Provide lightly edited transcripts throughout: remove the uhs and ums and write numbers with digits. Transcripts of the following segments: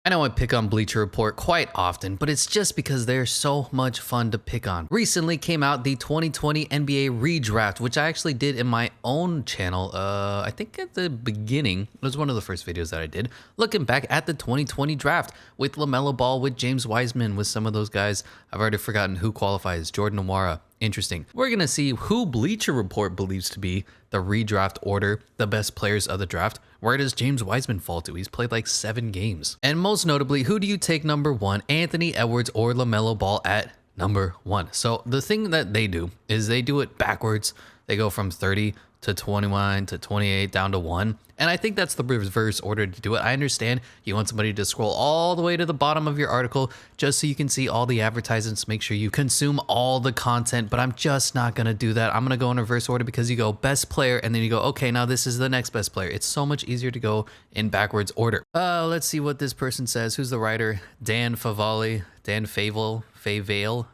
I know I pick on Bleacher Report quite often, but it's just because they're so much fun to pick on. Recently came out the 2020 NBA redraft, which I actually did in my own channel. I think at the beginning, it was one of the first videos that I did, looking back at the 2020 draft with LaMelo Ball, with James Wiseman, with some of those guys. I've already forgotten who qualifies, Jordan Nwora. Interesting. We're going to see who Bleacher Report believes to be the redraft order, the best players of the draft. Where does James Wiseman fall to? He's played like 7 games. And most notably, who do you take number 1, Anthony Edwards or LaMelo Ball at number 1? So the thing that they do is they do it backwards. They go from 30 to 21 to 28 down to 1. And I think that's the reverse order to do it. I understand you want somebody to scroll all the way to the bottom of your article just so you can see all the advertisements, make sure you consume all the content, but I'm just not going to do that. I'm going to go in reverse order because you go best player and then you go, okay, now this is the next best player. It's so much easier to go in backwards order. Let's see what this person says. Who's the writer? Dan Favale, Favale.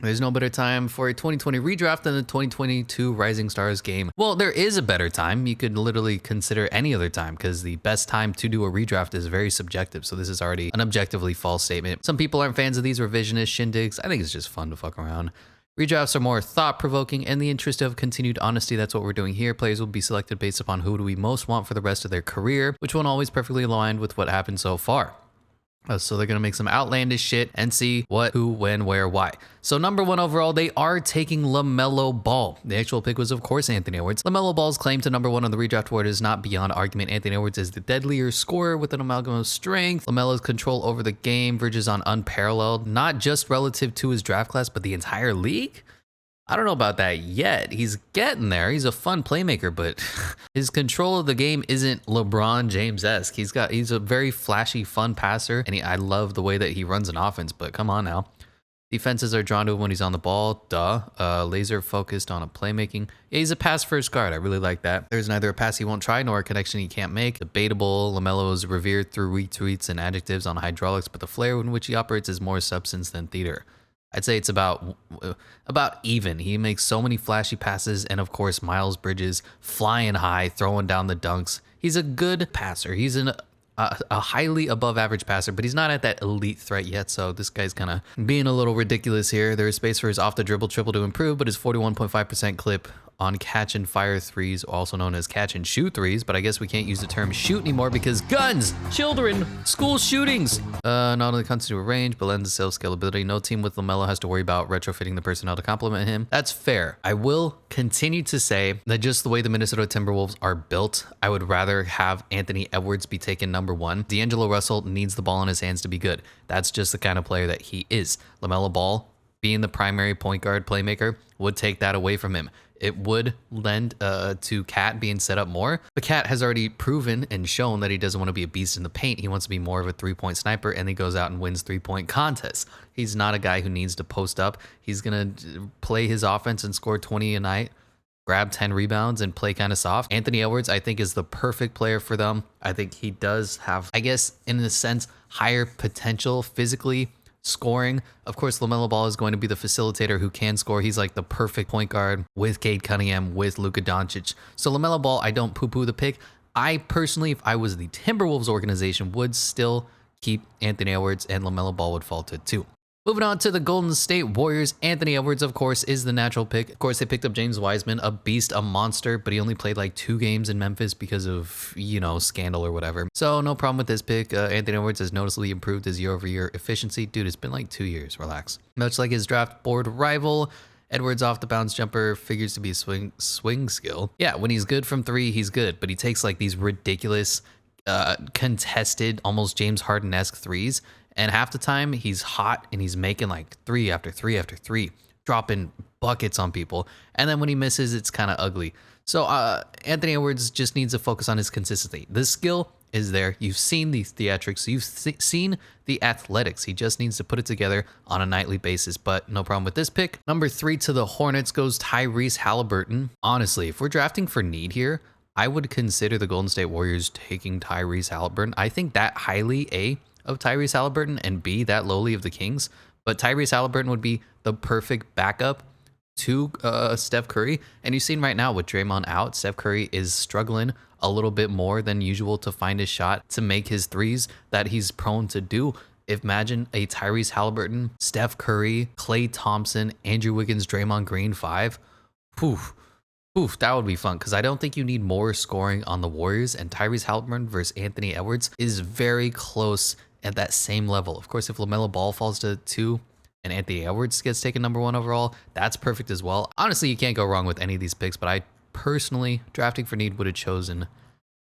There's no better time for a 2020 redraft than the 2022 Rising Stars game. Well, there is a better time. You could literally consider any other time because the best time to do a redraft is very subjective. So this is already an objectively false statement. Some people aren't fans of these revisionist shindigs. I think it's just fun to fuck around. Redrafts are more thought-provoking. In the interest of continued honesty, that's what we're doing here. Players will be selected based upon who do we most want for the rest of their career, which won't always perfectly align with what happened so far. So they're going to make some outlandish shit and see what, who, when, where, why. So number 1 overall, they are taking LaMelo Ball. The actual pick was, of course, Anthony Edwards. LaMelo Ball's claim to number 1 on the redraft board is not beyond argument. Anthony Edwards is the deadlier scorer with an amalgam of strength. LaMelo's control over the game verges on unparalleled, not just relative to his draft class, but the entire league. I don't know about that yet. He's getting there. He's a fun playmaker, but his control of the game isn't LeBron James-esque. He's a very flashy, fun passer, and I love the way that he runs an offense, but come on now. Defenses are drawn to him when he's on the ball. Laser focused on a playmaking. Yeah, he's a pass-first guard. I really like that. There's neither a pass he won't try nor a connection he can't make. Debatable. LaMelo is revered through retweets and adjectives on hydraulics, but the flair in which he operates is more substance than theater. I'd say it's about even. He makes so many flashy passes, and of course, Miles Bridges flying high, throwing down the dunks. He's a good passer. He's a highly above average passer, but he's not at that elite threat yet, so this guy's kind of being a little ridiculous here. There is space for his off the dribble triple to improve, but his 41.5% clip on catch and fire threes, also known as catch and shoot threes, but I guess we can't use the term shoot anymore because guns, children, school shootings. Not only constitute a range, but lends itself scalability. No team with LaMelo has to worry about retrofitting the personnel to complement him. That's fair. I will continue to say that just the way the Minnesota Timberwolves are built, I would rather have Anthony Edwards be taken number 1. D'Angelo Russell needs the ball in his hands to be good. That's just the kind of player that he is. LaMelo Ball, being the primary point guard playmaker, would take that away from him. It would lend to Cat being set up more. But Cat has already proven and shown that he doesn't want to be a beast in the paint. He wants to be more of a 3-point sniper, and he goes out and wins 3-point contests. He's not a guy who needs to post up. He's going to play his offense and score 20 a night, grab 10 rebounds, and play kind of soft. Anthony Edwards, I think, is the perfect player for them. I think he does have, I guess, in a sense, higher potential physically. Scoring, of course, LaMelo Ball is going to be the facilitator who can score. He's like the perfect point guard with Cade Cunningham, with Luka Doncic. So LaMelo Ball, I don't poo-poo the pick. I personally, if I was the Timberwolves organization, would still keep Anthony Edwards, and LaMelo Ball would fall to 2. Moving on to the Golden State Warriors, Anthony Edwards, of course, is the natural pick. Of course, they picked up James Wiseman, a beast, a monster, but he only played like 2 games in Memphis because of, scandal or whatever. So no problem with this pick. Anthony Edwards has noticeably improved his year-over-year efficiency. Dude, it's been like 2 years. Relax. Much like his draft board rival, Edwards' off-the-bounce jumper figures to be a swing skill. Yeah, when he's good from 3, he's good, but he takes like these ridiculous, contested, almost James Harden-esque threes. And half the time, he's hot and he's making like 3 after 3 after 3, dropping buckets on people. And then when he misses, it's kind of ugly. So Anthony Edwards just needs to focus on his consistency. The skill is there. You've seen the theatrics. You've seen the athletics. He just needs to put it together on a nightly basis. But no problem with this pick. Number 3 to the Hornets goes Tyrese Haliburton. Honestly, if we're drafting for need here, I would consider the Golden State Warriors taking Tyrese Haliburton. I think that highly, of Tyrese Haliburton, and B, that lowly of the Kings. But Tyrese Haliburton would be the perfect backup to Steph Curry. And you've seen right now with Draymond out, Steph Curry is struggling a little bit more than usual to find his shot, to make his threes that he's prone to do. Imagine a Tyrese Haliburton, Steph Curry, Klay Thompson, Andrew Wiggins, Draymond Green 5. Poof. Oof, that would be fun because I don't think you need more scoring on the Warriors, and Tyrese Haliburton versus Anthony Edwards is very close at that same level. Of course, if LaMelo Ball falls to 2 and Anthony Edwards gets taken number 1 overall, that's perfect as well. Honestly, you can't go wrong with any of these picks, but I personally, drafting for need, would have chosen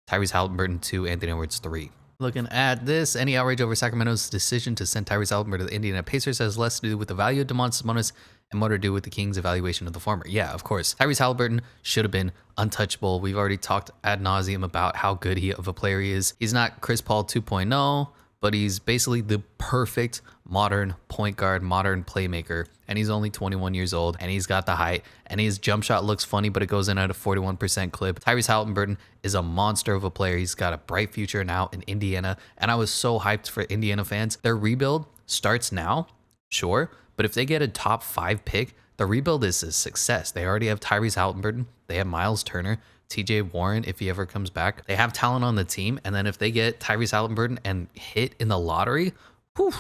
Tyrese Haliburton 2, Anthony Edwards 3. Looking at this, any outrage over Sacramento's decision to send Tyrese Haliburton to the Indiana Pacers has less to do with the value of Domantas Sabonis and more to do with the Kings' evaluation of the former. Yeah, of course. Tyrese Haliburton should have been untouchable. We've already talked ad nauseum about how good of a player he is. He's not Chris Paul 2.0, but he's basically the perfect modern point guard, modern playmaker. And he's only 21 years old, and he's got the height, and his jump shot looks funny, but it goes in at a 41% clip. Tyrese Haliburton is a monster of a player. He's got a bright future now in Indiana, and I was so hyped for Indiana fans. Their rebuild starts now, sure, but if they get a top 5 pick, the rebuild is a success. They already have Tyrese Haliburton. They have Miles Turner, TJ Warren, if he ever comes back. They have talent on the team. And then if they get Tyrese Haliburton and hit in the lottery, whew,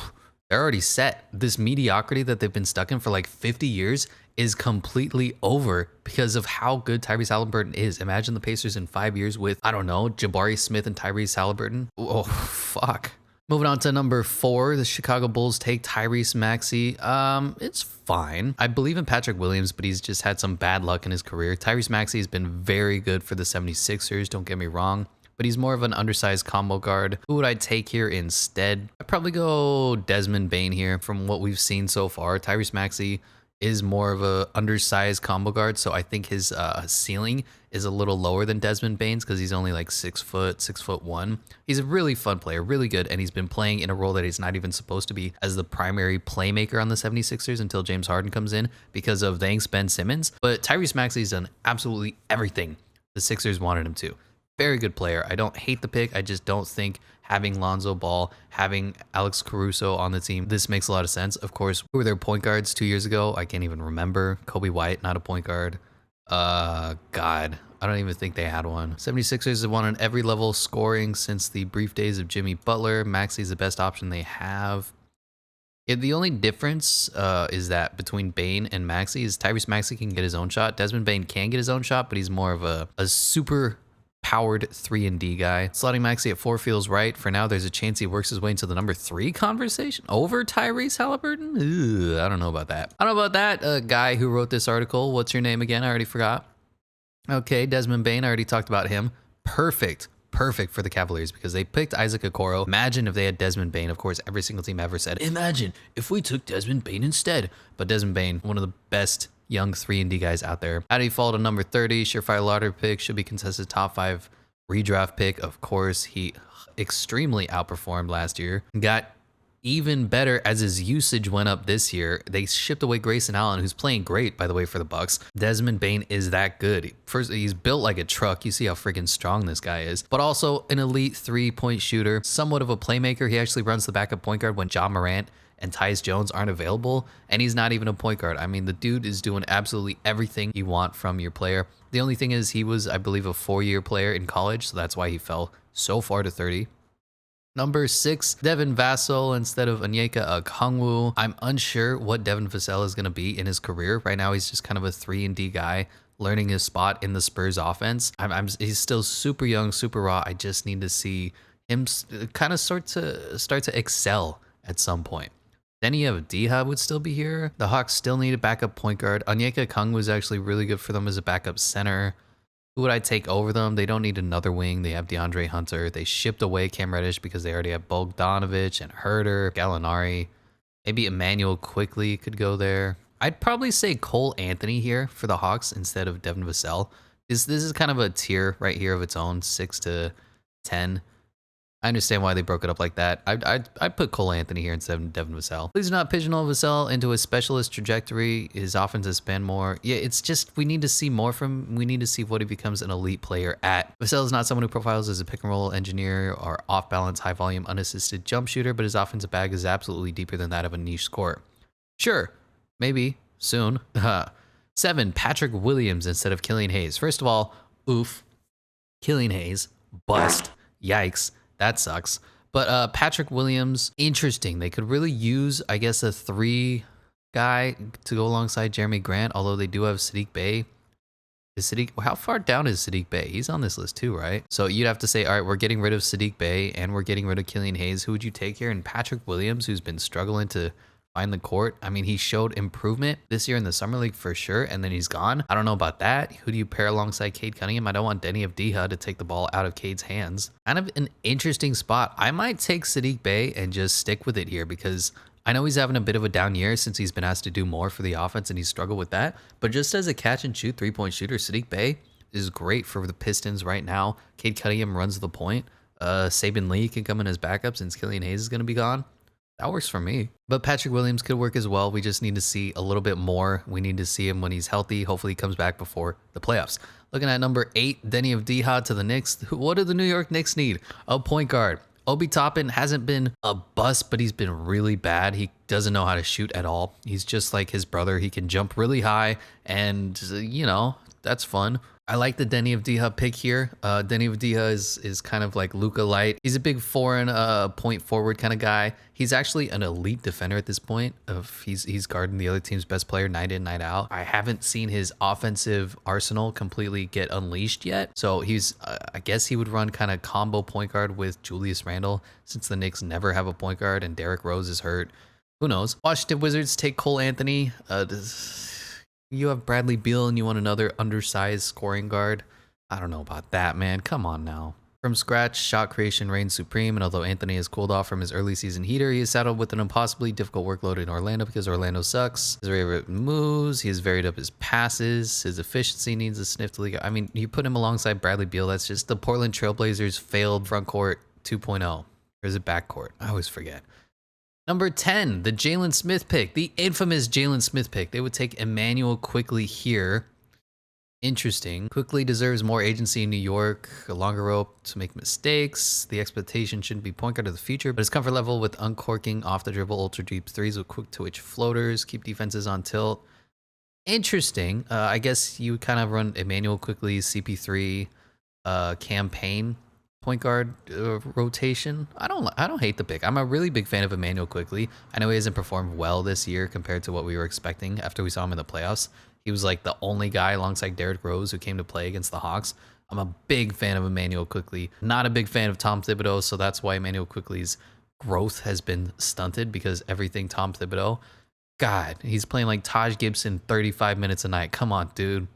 they're already set. This mediocrity that they've been stuck in for like 50 years is completely over because of how good Tyrese Haliburton is. Imagine the Pacers in 5 years with, I don't know, Jabari Smith and Tyrese Haliburton. Oh, fuck. Moving on to number 4, the Chicago Bulls take Tyrese Maxey. It's fine. I believe in Patrick Williams, but he's just had some bad luck in his career. Tyrese Maxey has been very good for the 76ers, don't get me wrong, but he's more of an undersized combo guard. Who would I take here instead? I'd probably go Desmond Bane here. From what we've seen so far, Tyrese Maxey is more of a undersized combo guard, so I think his ceiling is a little lower than Desmond Bane's because he's only like 6'1". He's a really fun player, really good, and he's been playing in a role that he's not even supposed to be as the primary playmaker on the 76ers until James Harden comes in because of thanks Ben Simmons. But Tyrese Maxey's done absolutely everything the Sixers wanted him to. Very good player. I don't hate the pick. I just don't think having Lonzo Ball, having Alex Caruso on the team, this makes a lot of sense. Of course, who were their point guards 2 years ago? I can't even remember. Kobe White, not a point guard. God, I don't even think they had one. 76ers have won on every level scoring since the brief days of Jimmy Butler. Maxey's the best option they have. Yeah, the only difference is that between Bane and Maxey is Tyrese Maxey can get his own shot. Desmond Bane can get his own shot, but he's more of a super powered 3-and-D guy. Slotting Maxey at 4 feels right. For now, there's a chance he works his way into the number 3 conversation over Tyrese Haliburton. Ugh, I don't know about that. I don't know about that guy who wrote this article. What's your name again? I already forgot. Okay, Desmond Bane. I already talked about him. Perfect for the Cavaliers because they picked Isaac Okoro. Imagine if they had Desmond Bane. Of course, every single team ever said, imagine if we took Desmond Bane instead. But Desmond Bane, one of the best young 3-and-D guys out there. How did he fall to number 30? Surefire lottery pick, should be contested top 5 redraft pick. Of course, he extremely outperformed last year. Got even better as his usage went up this year. They shipped away Grayson Allen, who's playing great, by the way, for the Bucks. Desmond Bane is that good. First, he's built like a truck. You see how freaking strong this guy is. But also an elite 3-point shooter, somewhat of a playmaker. He actually runs the backup point guard when John Morant and Tyus Jones aren't available, and he's not even a point guard. I mean, the dude is doing absolutely everything you want from your player. The only thing is he was, I believe, a 4-year player in college, so that's why he fell so far to 30. Number 6, Devin Vassell instead of Onyeka Okongwu. I'm unsure what Devin Vassell is going to be in his career. Right now, he's just kind of a 3-and-D guy, learning his spot in the Spurs offense. He's still super young, super raw. I just need to see him kind of start to excel at some point. Then you have D-Hub would still be here. The Hawks still need a backup point guard. Onyeka Okongwu was actually really good for them as a backup center. Who would I take over them? They don't need another wing. They have DeAndre Hunter. They shipped away Cam Reddish because they already have Bogdanovich and Herter, Gallinari. Maybe Emmanuel Quickly could go there. I'd probably say Cole Anthony here for the Hawks instead of Devin Vassell. This is kind of a tier right here of its own, 6 to 10. I understand why they broke it up like that. I'd put Cole Anthony here instead of Devin Vassell. Please do not pigeonhole Vassell into a specialist trajectory. His offense has spanned more. Yeah, it's just we need to see more from him. We need to see what he becomes an elite player at. Vassell is not someone who profiles as a pick-and-roll engineer or off-balance, high-volume, unassisted jump shooter, but his offensive bag is absolutely deeper than that of a niche scorer. Sure, maybe, soon. 7, Patrick Williams instead of Killian Hayes. First of all, oof. Killian Hayes, bust. Yikes. That sucks. But Patrick Williams, interesting. They could really use, I guess, a 3 guy to go alongside Jeremy Grant, although they do have Saddiq Bey. How far down is Saddiq Bey? He's on this list too, right? So you'd have to say, all right, we're getting rid of Saddiq Bey and we're getting rid of Killian Hayes. Who would you take here? And Patrick Williams, who's been struggling to find the court. I mean, he showed improvement this year in the Summer League for sure, and then he's gone. I don't know about that. Who do you pair alongside Cade Cunningham? I don't want Denny Avdija to take the ball out of Cade's hands. Kind of an interesting spot. I might take Saddiq Bey and just stick with it here because I know he's having a bit of a down year since he's been asked to do more for the offense and he's struggled with that. But just as a catch and shoot 3-point shooter, Saddiq Bey is great for the Pistons right now. Cade Cunningham runs the point. Saben Lee can come in as backup since Killian Hayes is going to be gone. That works for me. But Patrick Williams could work as well. We just need to see a little bit more. We need to see him when he's healthy. Hopefully he comes back before the playoffs. Looking at number 8, Denny Avdija to the Knicks. What do the New York Knicks need? A point guard. Obi Toppin hasn't been a bust, but he's been really bad. He doesn't know how to shoot at all. He's just like his brother. He can jump really high and, you know, that's fun. I like the Denny Avdija pick here. Denny Avdija is kind of like Luka light. He's a big foreign point forward kind of guy. He's actually an elite defender at this point. He's guarding the other team's best player night in, night out. I haven't seen his offensive arsenal completely get unleashed yet. So he's, I guess he would run kind of combo point guard with Julius Randle since the Knicks never have a point guard and Derrick Rose is hurt. Who knows? Washington Wizards take Cole Anthony. You have Bradley Beal and you want another undersized scoring guard? I don't know about that, man. Come on now. From scratch, shot creation reigns supreme, and although Anthony has cooled off from his early season heater, he is saddled with an impossibly difficult workload in Orlando because Orlando sucks. His favorite moves, he has varied up his passes, his efficiency needs a sniff to league. I mean, you put him alongside Bradley Beal, that's just the Portland Trailblazers failed front court 2.0. Or is it backcourt? I always forget. Number 10, the Jalen Smith pick, the infamous Jalen Smith pick. They would take Emmanuel Quickley here. Interesting. Quickley deserves more agency in New York, a longer rope to make mistakes. The expectation shouldn't be point guard of the future, but his comfort level with uncorking off the dribble, ultra deep threes with quick twitch floaters, keep defenses on tilt. Interesting. I guess you would kind of run Emmanuel Quickley's CP3 campaign point guard rotation. I don't hate the pick. I'm a really big fan of Emmanuel Quickley. I know he hasn't performed well this year compared to what we were expecting after we saw him in the playoffs. He was like the only guy alongside Derrick Rose who came to play against the Hawks. I'm a big fan of Emmanuel Quickley. Not a big fan of Tom Thibodeau, so that's why Emmanuel Quickley's growth has been stunted because everything Tom Thibodeau. God, he's playing like Taj Gibson 35 minutes a night. Come on, dude.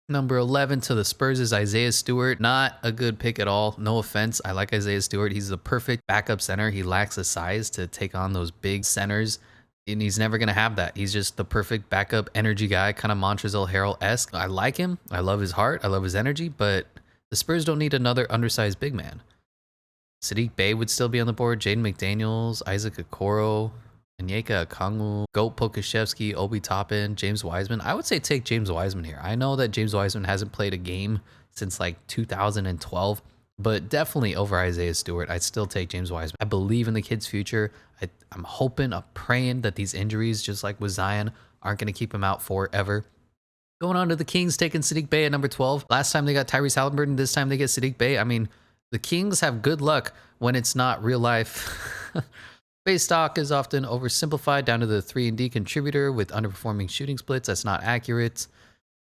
Number 11 to the Spurs is Isaiah Stewart. Not a good pick at all. No offense. I like Isaiah Stewart. He's the perfect backup center. He lacks the size to take on those big centers, and he's never going to have that. He's just the perfect backup energy guy, kind of Montrezl Harrell-esque. I like him. I love his heart. I love his energy, but the Spurs don't need another undersized big man. Saddiq Bey would still be on the board. Jaden McDaniels, Isaac Okoro, Onyeka Okongwu, Goat Pokashevsky, Obi Toppin, James Wiseman. I would say take James Wiseman here. I know that James Wiseman hasn't played a game since like 2012, but definitely over Isaiah Stewart. I'd still take James Wiseman. I believe in the kid's future. I'm hoping, I'm praying that these injuries, just like with Zion, aren't going to keep him out forever. Going on to the Kings, taking Saddiq Bey at number 12. Last time they got Tyrese Haliburton. This time they get Saddiq Bey. I mean, the Kings have good luck when it's not real life. Base stock is often oversimplified down to the 3-and-D contributor with underperforming shooting splits. That's not accurate.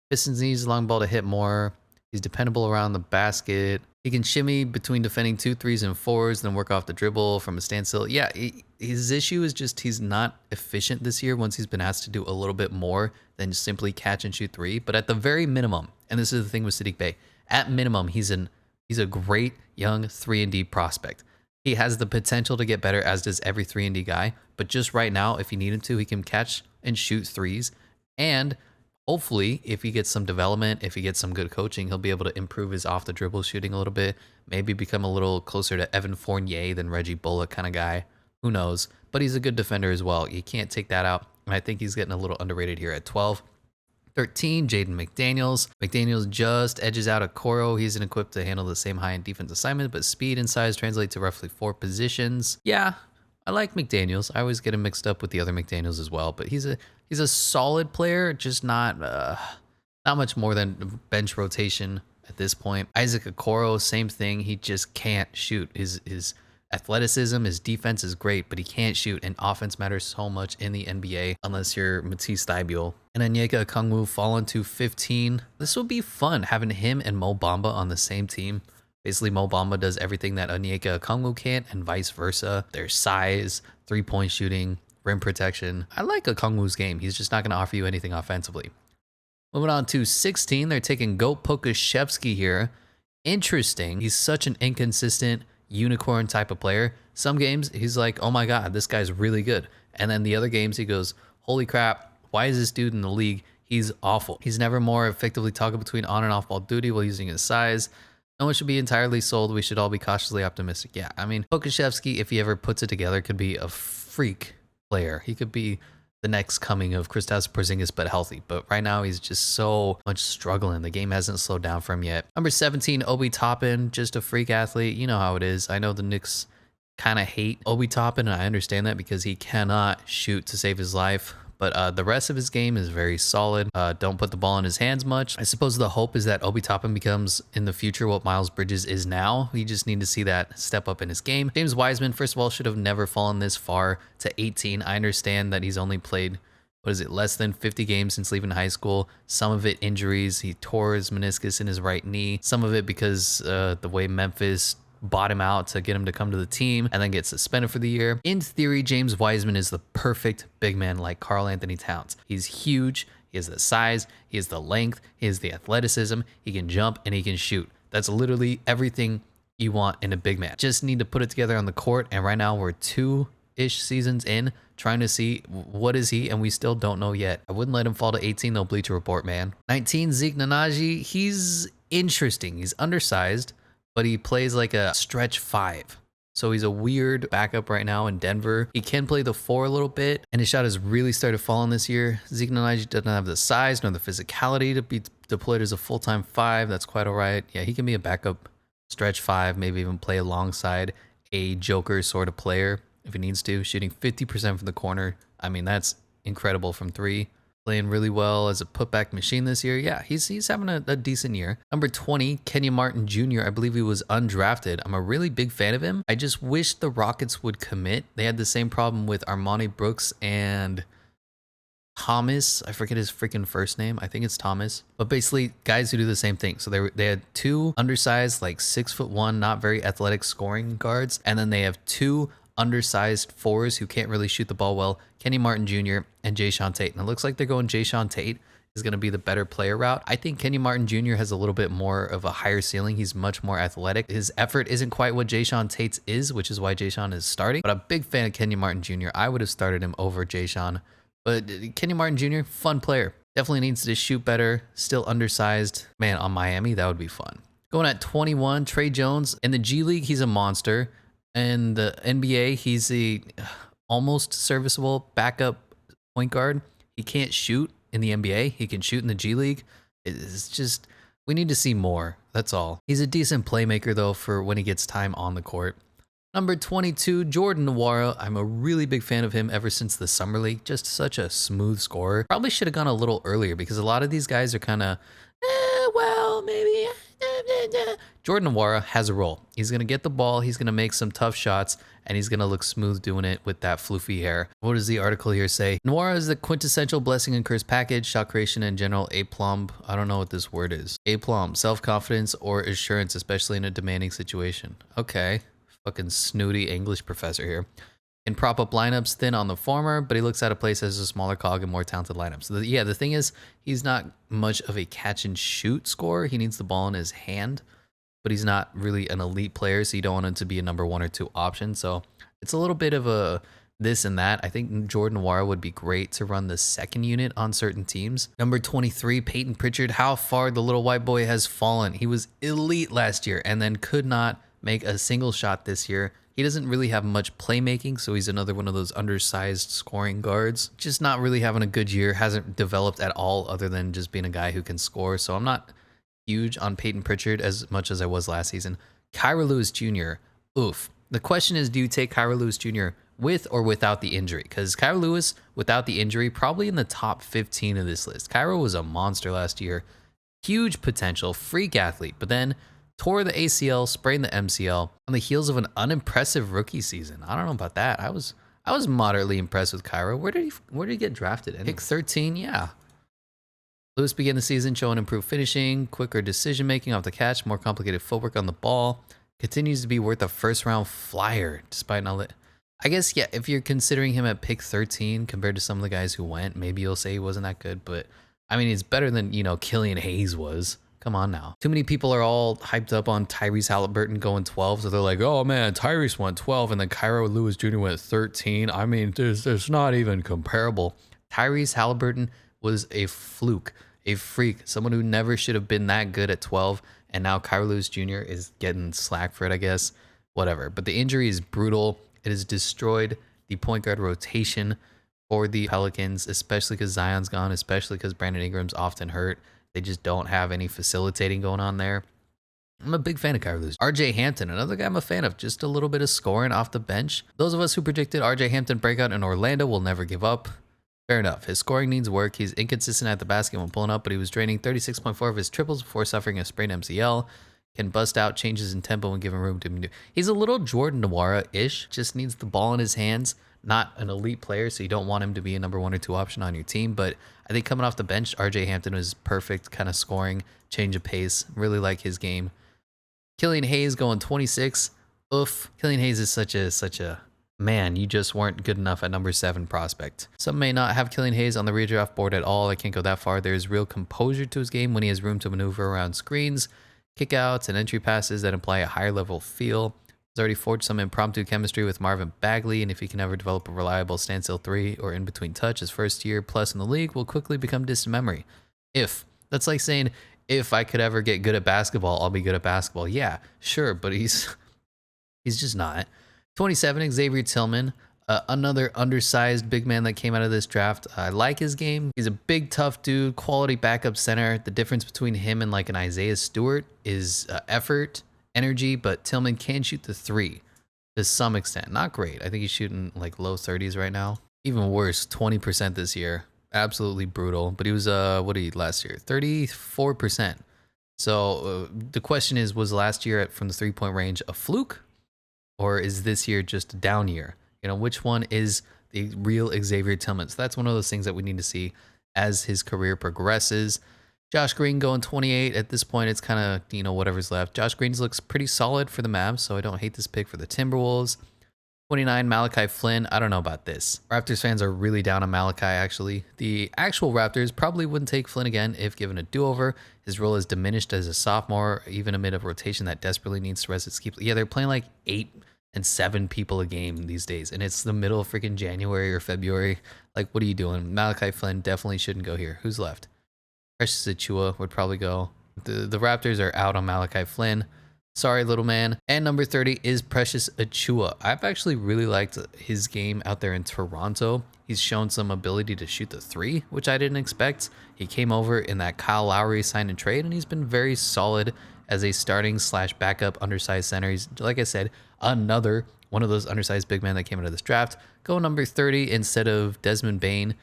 Pistons needs a long ball to hit more. He's dependable around the basket. He can shimmy between defending 2 3s and 4s, then work off the dribble from a standstill. Yeah, his issue is just he's not efficient this year once he's been asked to do a little bit more than simply catch and shoot 3. But at the very minimum, and this is the thing with Saddiq Bey, at minimum, he's a great young 3-and-D prospect. He has the potential to get better, as does every 3-and-D guy. But just right now, if he needed to, he can catch and shoot 3s. And hopefully, if he gets some development, if he gets some good coaching, he'll be able to improve his off-the-dribble shooting a little bit. Maybe become a little closer to Evan Fournier than Reggie Bullock kind of guy. Who knows? But he's a good defender as well. You can't take that out. And I think he's getting a little underrated here at 12. 13, Jaden McDaniels. McDaniels just edges out Okoro. He's equipped to handle the same high-end defense assignment, but speed and size translate to roughly 4 positions. Yeah, I like McDaniels. I always get him mixed up with the other McDaniels as well, but he's a solid player, just not much more than bench rotation. at this point. Isaac Okoro, same thing. He just can't shoot. His athleticism, his defense is great, but he can't shoot, and offense matters so much in the NBA unless you're Matisse Thybulle. And Onyeka Okongwu fallen to 15. This will be fun, having him and Mo Bamba on the same team. Basically, Mo Bamba does everything that Onyeka Okongwu can't, and vice versa. Their size, three-point shooting, rim protection. I like Okongwu's game. He's just not going to offer you anything offensively. Moving on to 16, they're taking Goat Pokashevsky here. Interesting. He's such an inconsistent unicorn type of player. Some games, he's like, oh my God, this guy's really good. And then the other games, he goes, holy crap, why is this dude in the league? He's awful. He's never more effectively toggled between on and off ball duty while using his size. No one should be entirely sold. We should all be cautiously optimistic. Yeah, I mean, Pokashevsky, if he ever puts it together, could be a freak player. He could be the next coming of Kristaps Porzingis, but healthy. But right now, he's just so much struggling. The game hasn't slowed down for him yet. Number 17, Obi Toppin, just a freak athlete. You know how it is. I know the Knicks kind of hate Obi Toppin, and I understand that because he cannot shoot to save his life. But the rest of his game is very solid. Don't put the ball in his hands much. I suppose the hope is that Obi Toppin becomes in the future what Miles Bridges is now. We just need to see that step up in his game. James Wiseman, first of all, should have never fallen this far to 18. I understand that he's only played, less than 50 games since leaving high school. Some of it injuries. He tore his meniscus in his right knee. Some of it because the way Memphis bought him out to get him to come to the team and then get suspended for the year. In theory, James Wiseman is the perfect big man like Karl Anthony Towns. He's huge. He has the size. He has the length. He has the athleticism. He can jump and he can shoot. That's literally everything you want in a big man. Just need to put it together on the court. And right now we're 2-ish seasons in trying to see what is he, and we still don't know yet. I wouldn't let him fall to 18 though, Bleacher Report, man. 19, Zeke Nnaji. He's interesting. He's undersized, but he plays like a stretch 5. So he's a weird backup right now in Denver. He can play the 4 a little bit, and his shot has really started falling this year. Zeke Nnaji doesn't have the size nor the physicality to be deployed as a full-time 5. That's quite all right. Yeah, he can be a backup stretch 5, maybe even play alongside a Joker sort of player if he needs to. Shooting 50% from the corner. I mean, that's incredible from 3. Playing really well as a putback machine this year. Yeah, he's having a decent year. Number 20, Kenyon Martin Jr. I believe he was undrafted. I'm a really big fan of him. I just wish the Rockets would commit. They had the same problem with Armani Brooks and Thomas. I forget his freaking first name. I think it's Thomas. But basically, guys who do the same thing. So they had 2 undersized, like 6'1", not very athletic scoring guards. And then they have 2 undersized 4s who can't really shoot the ball well, Kenny Martin Jr. and Jayshawn Tate. And it looks like they're going Jayshawn Tate is going to be the better player route. I think Kenny Martin Jr. has a little bit more of a higher ceiling. He's much more athletic. His effort isn't quite what Jayshawn Tate's is, which is why Jayshawn is starting. But I'm a big fan of Kenny Martin Jr. I would have started him over Jayshawn. But Kenny Martin Jr., fun player. Definitely needs to shoot better. Still undersized. Man, on Miami, that would be fun. Going at 21, Trey Jones. In the G League, he's a monster. In the NBA, he's a almost serviceable backup point guard. He can't shoot in the NBA. He can shoot in the G League. It's just, we need to see more. That's all. He's a decent playmaker, though, for when he gets time on the court. Number 22, Jordan Nwora. I'm a really big fan of him ever since the Summer League. Just such a smooth scorer. Probably should have gone a little earlier because a lot of these guys are kind of, well, maybe. Jordan Nwora has a role. He's going to get the ball, he's going to make some tough shots, and he's going to look smooth doing it with that floofy hair. What does the article here say? Nwora is the quintessential blessing and curse package, shot creation and general aplomb. I don't know what this word is. Aplomb, self-confidence or assurance, especially in a demanding situation. Okay, fucking snooty English professor here. Can prop up lineups, thin on the former, but he looks out of place as a smaller cog and more talented lineups. So the thing is, he's not much of a catch and shoot scorer. He needs the ball in his hand, but he's not really an elite player, so you don't want him to be a number 1 or 2 option. So it's a little bit of a this and that. I think Jordan Nwora would be great to run the second unit on certain teams. Number 23, Peyton Pritchard. How far the little white boy has fallen. He was elite last year and then could not make a single shot this year. He doesn't really have much playmaking, so he's another one of those undersized scoring guards. Just not really having a good year, hasn't developed at all other than just being a guy who can score. So I'm not huge on Peyton Pritchard as much as I was last season. Kyra Lewis Jr., oof. The question is, do you take Kyra Lewis Jr. with or without the injury? Because Kyra Lewis, without the injury, probably in the top 15 of this list. Kyra was a monster last year. Huge potential, freak athlete, but then tore the ACL, sprained the MCL on the heels of an unimpressive rookie season. I don't know about that. I was moderately impressed with Cairo. Where did he get drafted? Pick 13, yeah. Lewis began the season showing improved finishing, quicker decision making off the catch, more complicated footwork on the ball. Continues to be worth a first round flyer despite not let. I guess, yeah, if you're considering him at pick 13 compared to some of the guys who went, maybe you'll say he wasn't that good, but I mean, it's better than, Killian Hayes was. Come on now. Too many people are all hyped up on Tyrese Haliburton going 12, so they're like, oh man, Tyrese went 12 and then Cairo Lewis Jr. went 13. I mean, there's not even comparable. Tyrese Haliburton was a fluke, a freak, someone who never should have been that good at 12, and now Cairo Lewis Jr. is getting slack for it, I guess. Whatever. But the injury is brutal. It has destroyed the point guard rotation for the Pelicans, especially because Zion's gone, especially because Brandon Ingram's often hurt. They just don't have any facilitating going on there. I'm a big fan of Cairo Lewis. RJ Hampton, another guy I'm a fan of, just a little bit of scoring off the bench. Those of us who predicted RJ Hampton breakout in Orlando will never give up. Fair enough. His scoring needs work. He's inconsistent at the basket when pulling up, but he was draining 36.4 of his triples before suffering a sprained MCL. Can bust out changes in tempo when given room to. He's a little Jordan Nwora-ish. Just needs the ball in his hands. Not an elite player, so you don't want him to be a number 1 or 2 option on your team. But I think coming off the bench, RJ Hampton was perfect, kind of scoring, change of pace. Really like his game. Killian Hayes going 26. Oof. Killian Hayes is such a man. You just weren't good enough at number 7 prospect. Some may not have Killian Hayes on the redraft board at all. I can't go that far. There's real composure to his game when he has room to maneuver around screens, kickouts, and entry passes that imply a higher level feel. He's already forged some impromptu chemistry with Marvin Bagley, and if he can ever develop a reliable standstill 3 or in-between touch, his first year plus in the league will quickly become distant memory. That's like saying, if I could ever get good at basketball, I'll be good at basketball. Yeah, sure, but he's just not. 27, Xavier Tillman, another undersized big man that came out of this draft. I like his game. He's a big, tough dude, quality backup center. The difference between him and like an Isaiah Stewart is effort, energy, but Tillman can shoot the 3 to some extent. Not great. I think he's shooting like low 30s right now. Even worse, 20% this year. Absolutely brutal. But he was, what did he last year? 34%. So the question is, was last year from the 3-point range a fluke? Or is this year just a down year? Which one is the real Xavier Tillman? So that's one of those things that we need to see as his career progresses. Josh Green going 28. At this point, it's kind of, whatever's left. Josh Green looks pretty solid for the Mavs, so I don't hate this pick for the Timberwolves. 29, Malachi Flynn. I don't know about this. Raptors fans are really down on Malachi, actually. The actual Raptors probably wouldn't take Flynn again if given a do-over. His role is diminished as a sophomore, even amid a rotation that desperately needs to rest its keep. Yeah, they're playing like 8 and 7 people a game these days, and it's the middle of freaking January or February. Like, what are you doing? Malachi Flynn definitely shouldn't go here. Who's left? Precious Achiuwa would probably go. The Raptors are out on Malachi Flynn. Sorry, little man. And number 30 is Precious Achiuwa. I've actually really liked his game out there in Toronto. He's shown some ability to shoot the 3, which I didn't expect. He came over in that Kyle Lowry sign and trade, and he's been very solid as a starting/backup undersized center. He's, like I said, another one of those undersized big men that came out of this draft. Go number 30 instead of Desmond Bane.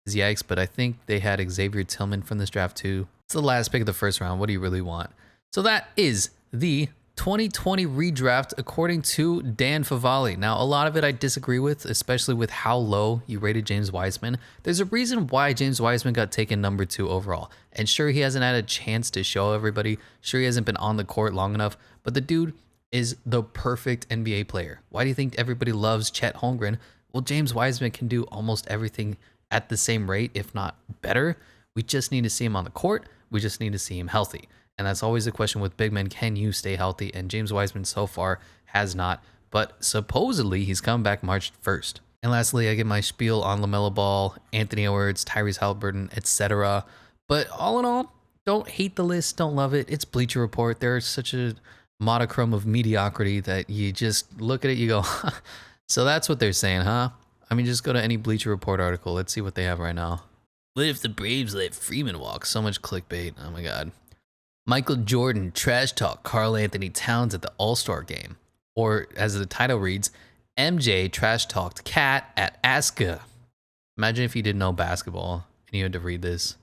Yikes, but I think they had Xavier Tillman from this draft too. It's the last pick of the first round. What do you really want? So that is the 2020 redraft according to Dan Favale. Now, a lot of it I disagree with, especially with how low you rated James Wiseman. There's a reason why James Wiseman got taken number 2 overall. And sure, he hasn't had a chance to show everybody. Sure, he hasn't been on the court long enough, but the dude is the perfect NBA player. Why do you think everybody loves Chet Holmgren? Well, James Wiseman can do almost everything at the same rate, if not better. We just need to see him on the court. We just need to see him healthy. And that's always the question with big men. Can you stay healthy? And James Wiseman so far has not. But supposedly he's coming back March 1st. And lastly, I get my spiel on LaMelo Ball, Anthony Edwards, Tyrese Haliburton, etc. But all in all, don't hate the list. Don't love it. It's Bleacher Report. There's such a monochrome of mediocrity that you just look at it, you go, so that's what they're saying, huh? I mean, just go to any Bleacher Report article. Let's see what they have right now. What if the Braves let Freeman walk? So much clickbait. Oh my God. Michael Jordan trash talk Karl Anthony Towns at the All-Star game. Or as the title reads, MJ trash talked Cat at Aska. Imagine if you didn't know basketball and you had to read this.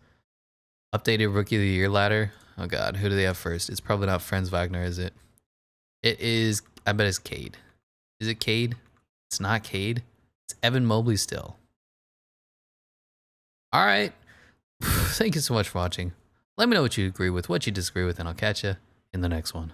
Updated Rookie of the Year ladder. Oh God, who do they have first? It's probably not Franz Wagner, is it? It is. I bet it's Cade. Is it Cade? It's not Cade. It's Evan Mobley still. All right. Thank you so much for watching. Let me know what you agree with, what you disagree with, and I'll catch you in the next one.